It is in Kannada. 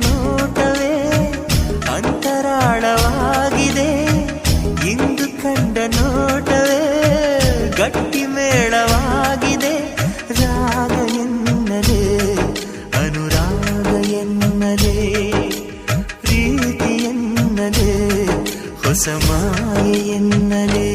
ನೋಟವೇ ಅಂತರಾಳವಾಗಿದೆ, ಇಂದು ಕಂಡ ನೋಟವೇ ಗಟ್ಟಿ ಮೇಳವಾಗಿದೆ. ರಾಗ ಎನ್ನಲೇ ಅನುರಾಗ ಎನ್ನಲೇ ಪ್ರೀತಿ ಎನ್ನಲೇ ಹೊಸ ಮಾಯೆ ಎನ್ನಲೇ.